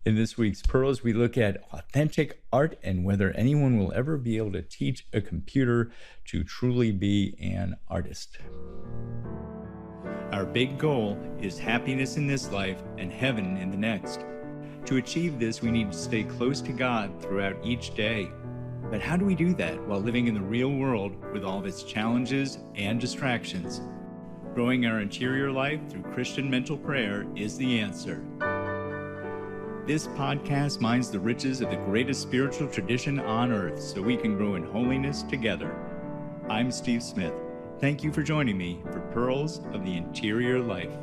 In this week's Pearls, we look at authentic art and whether anyone will ever be able to teach a computer to truly be an artist. Our big goal is happiness in this life and heaven in the next. To achieve this, we need to stay close to God throughout each day. But how do we do that while living in the real world with all of its challenges and distractions? Growing our interior life through Christian mental prayer is the answer. This podcast mines the riches of the greatest spiritual tradition on earth so we can grow in holiness together. I'm Steve Smith. Thank you for joining me for Pearls of the Interior Life.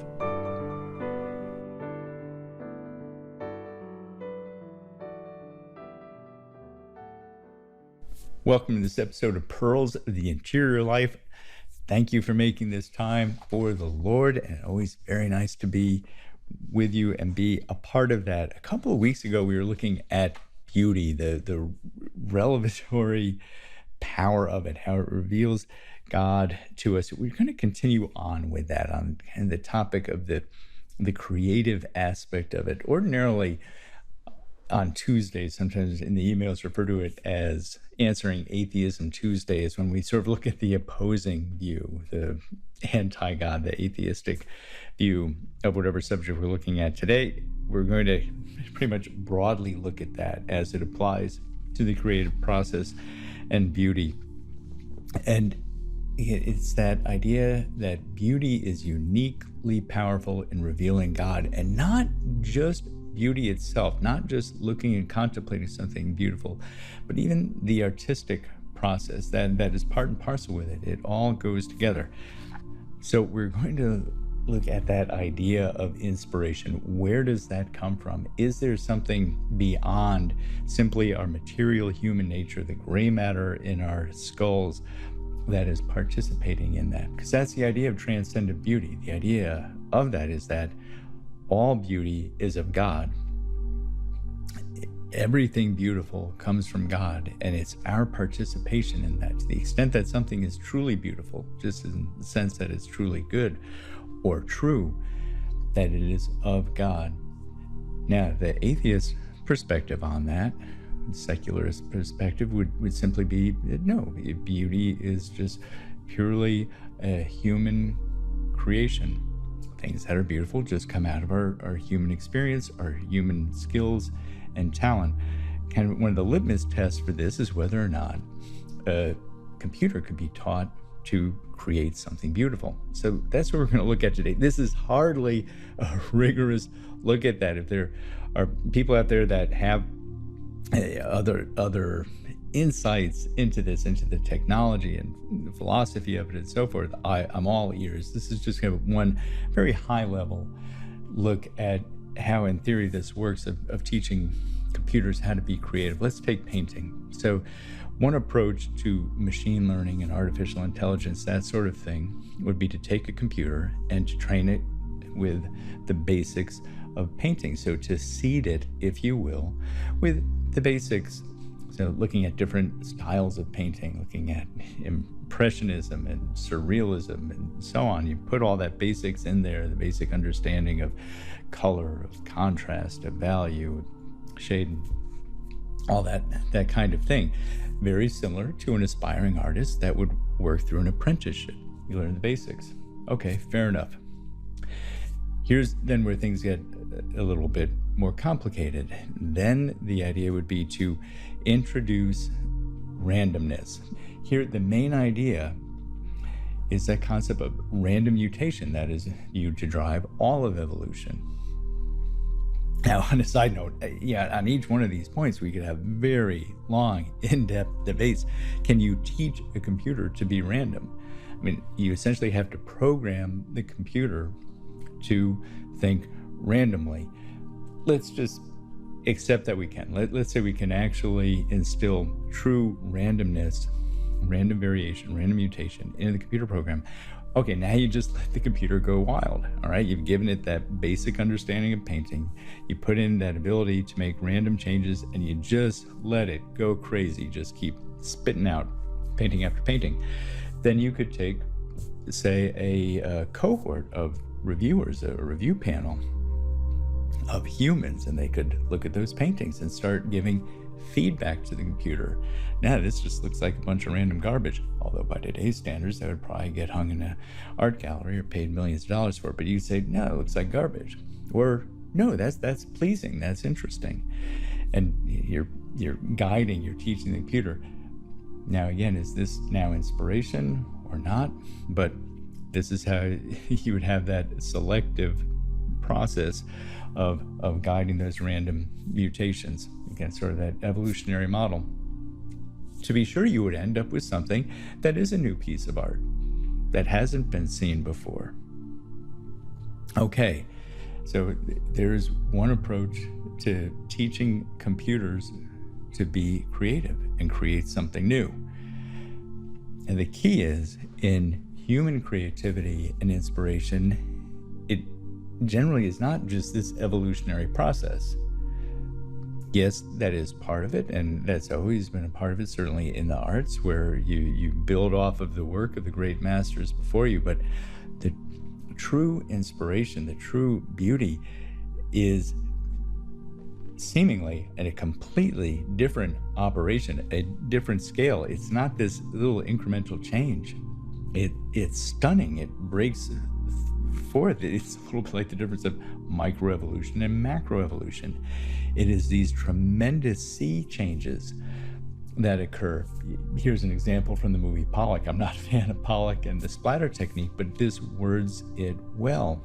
Welcome to this episode of Pearls of the Interior Life. Thank you for making this time for the Lord, and always very nice to be with you and be a part of that. A couple of weeks ago, we were looking at beauty, the revelatory power of it, how it reveals God to us. We're going to continue on with that on kind of the topic of the creative aspect of it. Ordinarily, on Tuesdays, sometimes in the emails refer to it as Answering Atheism Tuesdays, when we sort of look at the opposing view, the anti-God, the atheistic view of whatever subject we're looking at. Today, we're going to pretty much broadly look at that as it applies to the creative process and beauty. And it's that idea that beauty is uniquely powerful in revealing God, and not just beauty itself, not just looking and contemplating something beautiful, but even the artistic process that is part and parcel with it. It all goes together. So we're going to look at that idea of inspiration. Where does that come from? Is there something beyond simply our material human nature, the gray matter in our skulls, that is participating in that? Because that's the idea of transcendent beauty. The idea of that is that all beauty is of God. Everything beautiful comes from God, and it's our participation in that. To the extent that something is truly beautiful, just in the sense that it's truly good or true, that it is of God. Now, the atheist perspective on that, secularist perspective, would simply be, no, beauty is just purely a human creation. Things that are beautiful just come out of our human experience, our human skills and talent. Kind of one of the litmus tests for this is whether or not a computer could be taught to create something beautiful. So that's what we're going to look at today. This is hardly a rigorous look at that. If there are people out there that have other insights into this, into the technology and the philosophy of it and so forth, I'm all ears. This is just kind of one very high level look at how in theory this works of teaching computers how to be creative. Let's take painting. So one approach to machine learning and artificial intelligence, that sort of thing, would be to take a computer and to train it with the basics of painting. So to seed it, if you will, with the basics. So looking at different styles of painting, looking at impressionism and surrealism and so on. You put all that basics in there, the basic understanding of color, of contrast, of value, shade, all that kind of thing. Very similar to an aspiring artist that would work through an apprenticeship. You learn the basics. Okay, fair enough. Here's then where things get a little bit more complicated. Then the idea would be to introduce randomness. Here, the main idea is that concept of random mutation that is viewed to drive all of evolution. Now, on a side note, on each one of these points, we could have very long, in-depth debates. Can you teach a computer to be random? I mean, you essentially have to program the computer to think randomly. Let's just accept that we can. Let's say we can actually instill true randomness, random variation, random mutation into the computer program. Okay, now you just let the computer go wild, all right? You've given it that basic understanding of painting. You put in that ability to make random changes, and you just let it go crazy. Just keep spitting out painting after painting. Then you could take, say, a cohort of reviewers, a review panel of humans, and they could look at those paintings and start giving feedback to the computer. Now this just looks like a bunch of random garbage, although by today's standards that would probably get hung in an art gallery or paid millions of dollars for it. But you say, no, it looks like garbage, or no, that's pleasing, that's interesting. And you're guiding, you're teaching the computer. Now again, is this now inspiration or not? But this is how you would have that selective process of guiding those random mutations. Again, sort of that evolutionary model. To be sure, you would end up with something that is a new piece of art that hasn't been seen before. Okay, so there's one approach to teaching computers to be creative and create something new. And the key is, in human creativity and inspiration, it generally is not just this evolutionary process. Yes, that is part of it, and that's always been a part of it, certainly in the arts, where you build off of the work of the great masters before you. But the true inspiration, the true beauty, is seemingly at a completely different operation, a different scale. It's not this little incremental change. It's stunning. It breaks forth. It's a little bit like the difference of microevolution and macroevolution. It is these tremendous sea changes that occur. Here's an example from the movie Pollock. I'm not a fan of Pollock and the splatter technique, but this words it well.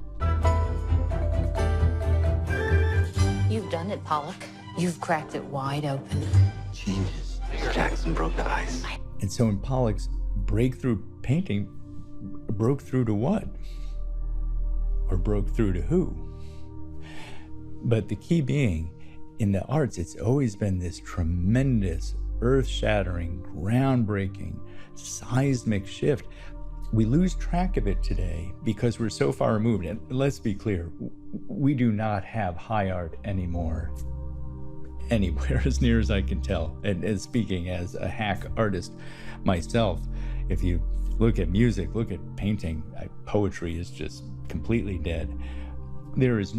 You've done it, Pollock. You've cracked it wide open. Genius. Jackson broke the ice. And so in Pollock's breakthrough painting, broke through to what? Or broke through to who? But the key being, in the arts, it's always been this tremendous, earth-shattering, groundbreaking, seismic shift. We lose track of it today because we're so far removed. And let's be clear, we do not have high art anymore, anywhere, as near as I can tell. And speaking as a hack artist myself, if you look at music, look at painting, poetry is just completely dead. There is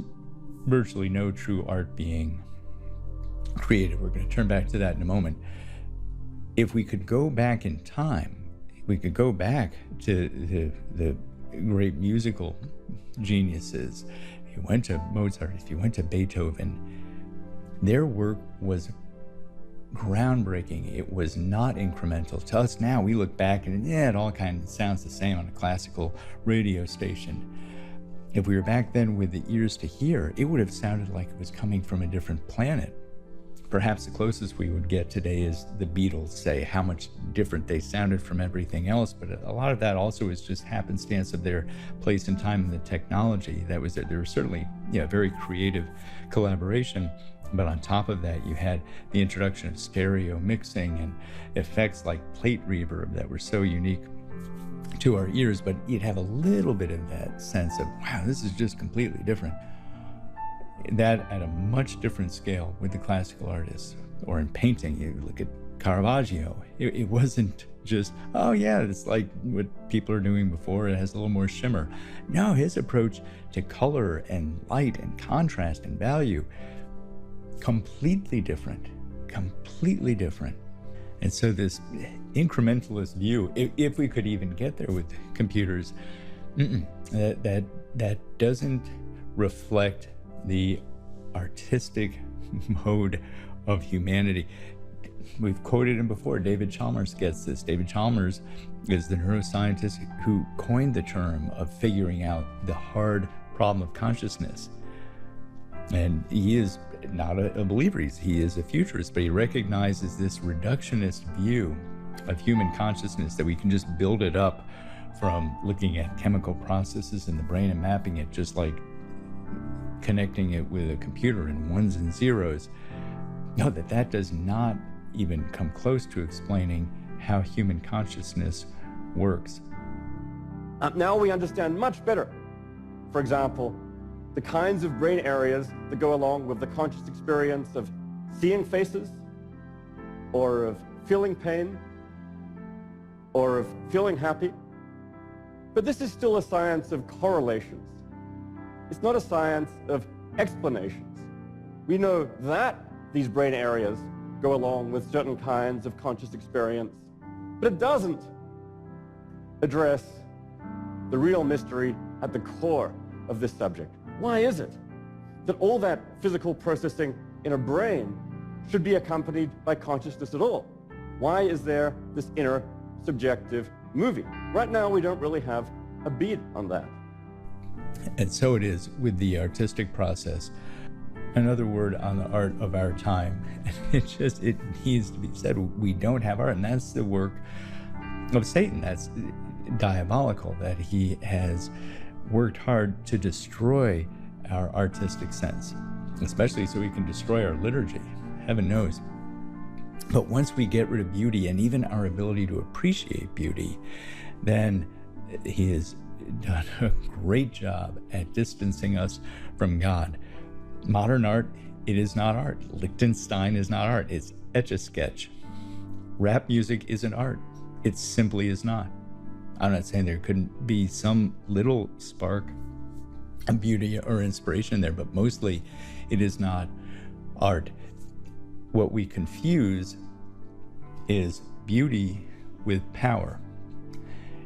virtually no true art being created. We're going to turn back to that in a moment. If we could go back in time, we could go back to the great musical geniuses. If you went to Mozart, if you went to Beethoven, their work was groundbreaking. It was not incremental. To us now, we look back and it all kind of sounds the same on a classical radio station. If we were back then with the ears to hear, it would have sounded like it was coming from a different planet. Perhaps the closest we would get today is the Beatles, say, how much different they sounded from everything else. But a lot of that also is just happenstance of their place in time and the technology that was there. There was certainly, very creative collaboration. But on top of that, you had the introduction of stereo mixing and effects like plate reverb that were so unique to our ears. But you'd have a little bit of that sense of, wow, this is just completely different. That at a much different scale with the classical artists. Or in painting, you look at Caravaggio. It wasn't just, oh yeah, it's like what people are doing before. It has a little more shimmer. No, his approach to color and light and contrast and value, completely different. And so this incrementalist view, if we could even get there with computers, that doesn't reflect the artistic mode of humanity. We've quoted him before. David Chalmers gets this. David Chalmers is the neuroscientist who coined the term of figuring out the hard problem of consciousness. And he is not a believer. He is a futurist, but he recognizes this reductionist view of human consciousness, that we can just build it up from looking at chemical processes in the brain and mapping it, just like connecting it with a computer in ones and zeros. No, that does not even come close to explaining how human consciousness works. Now we understand much better, for example, the kinds of brain areas that go along with the conscious experience of seeing faces, or of feeling pain, or of feeling happy. But this is still a science of correlations. It's not a science of explanations. We know that these brain areas go along with certain kinds of conscious experience, but it doesn't address the real mystery at the core of this subject. Why is it that all that physical processing in a brain should be accompanied by consciousness at all? Why is there this inner subjective movie? Right now, we don't really have a beat on that. And so it is with the artistic process. Another word on the art of our time. It needs to be said. We don't have art, and that's the work of Satan. That's diabolical, that he has worked hard to destroy our artistic sense, especially so he can destroy our liturgy. Heaven knows. But once we get rid of beauty and even our ability to appreciate beauty, then he has done a great job at distancing us from God. Modern art, it is not art. Liechtenstein is not art. It's Etch-a-Sketch. Rap music isn't art. It simply is not. I'm not saying there couldn't be some little spark of beauty or inspiration there, but mostly it is not art. What we confuse is beauty with power.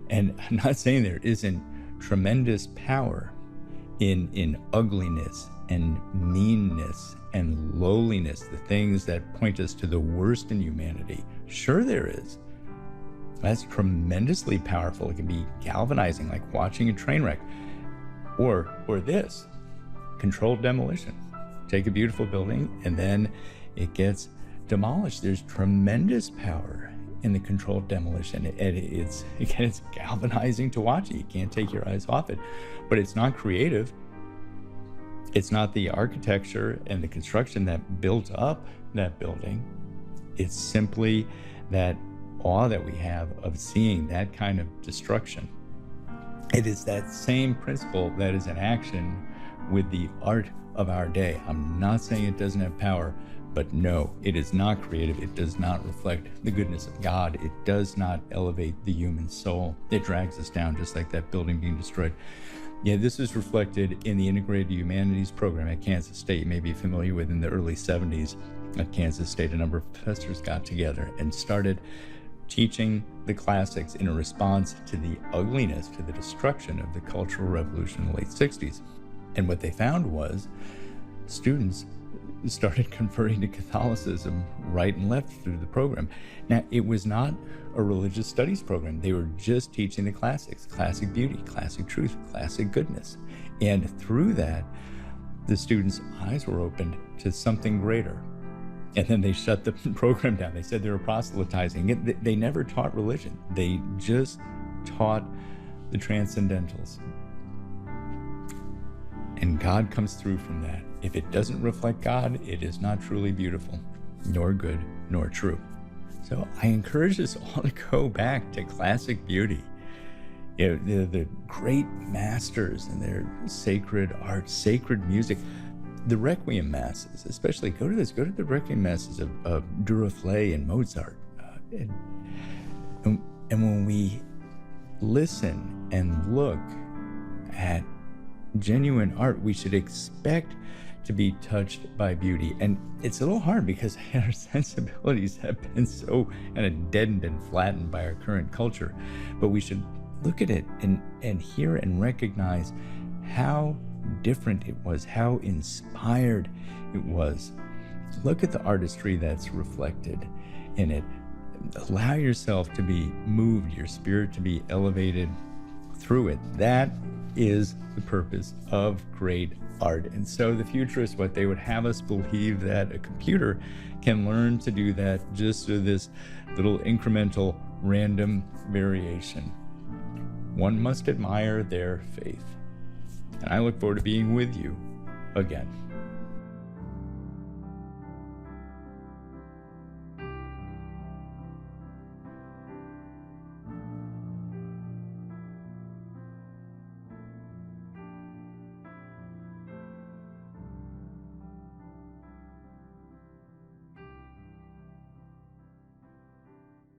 And I'm not saying there isn't tremendous power in ugliness and meanness and lowliness, the things that point us to the worst in humanity. Sure there is. That's tremendously powerful. It can be galvanizing, like watching a train wreck. Or this, controlled demolition. Take a beautiful building and then it gets demolished. There's tremendous power in the controlled demolition. It's galvanizing to watch it. You can't take your eyes off it, but it's not creative. It's not the architecture and the construction that built up that building. It's simply that awe that we have of seeing that kind of destruction. It is that same principle that is in action with the art of our day. I'm not saying it doesn't have power, but no, it is not creative. It does not reflect the goodness of God. It does not elevate the human soul. It drags us down, just like that building being destroyed. Yeah, this is reflected in the Integrated Humanities program at Kansas State. You may be familiar with. In the early 70s at Kansas State, a number of professors got together and started teaching the classics in a response to the ugliness, to the destruction of the Cultural Revolution in the late 60s. And what they found was students started converting to Catholicism right and left through the program. Now, it was not a religious studies program. They were just teaching the classics, classic beauty, classic truth, classic goodness. And through that, the students' eyes were opened to something greater. And then they shut the program down. They said they were proselytizing. They never taught religion. They just taught the transcendentals. And God comes through from that. If it doesn't reflect God, it is not truly beautiful, nor good, nor true. So I encourage us all to go back to classic beauty. You know, the great masters and their sacred art, sacred music. The Requiem Masses, especially, go to the Requiem Masses of Duruflé and Mozart. And when we listen and look at genuine art, we should expect to be touched by beauty. And it's a little hard because our sensibilities have been so kind of deadened and flattened by our current culture. But we should look at it and hear and recognize how different it was, how inspired it was. Look at the artistry that's reflected in it. Allow yourself to be moved, your spirit to be elevated through it. That is the purpose of great art. And so the futurists, what they would have us believe that a computer can learn to do that just through this little incremental random variation. One must admire their faith. And I look forward to being with you again.